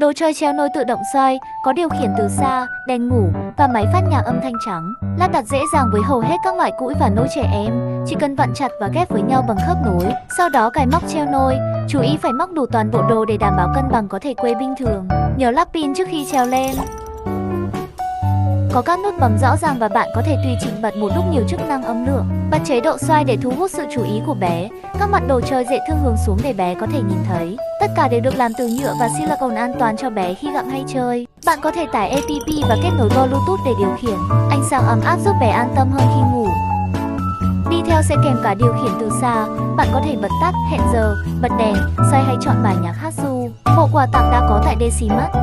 Đồ chơi treo nôi tự động xoay, có điều khiển từ xa, đèn ngủ và máy phát nhạc âm thanh trắng. Lắp đặt dễ dàng với hầu hết các loại cũi và nôi trẻ em, chỉ cần vặn chặt và ghép với nhau bằng khớp nối. Sau đó cài móc treo nôi, chú ý phải móc đủ toàn bộ đồ để đảm bảo cân bằng có thể quay bình thường. Nhớ lắp pin trước khi treo lên. Có các nút bấm rõ ràng và bạn có thể tùy chỉnh bật một lúc nhiều chức năng âm lượng. Bật chế độ xoay để thu hút sự chú ý của bé. Các mặt đồ chơi dễ thương hướng xuống để bé có thể nhìn thấy. Tất cả đều được làm từ nhựa và silicone an toàn cho bé khi gặm hay chơi. Bạn có thể tải app và kết nối Bluetooth để điều khiển. Ánh sáng ấm áp giúp bé an tâm hơn khi ngủ. Đi theo sẽ kèm cả điều khiển từ xa. Bạn có thể bật tắt, hẹn giờ, bật đèn, xoay hay chọn bài nhạc hát ru. Bộ quà tặng đã có tại Decimat.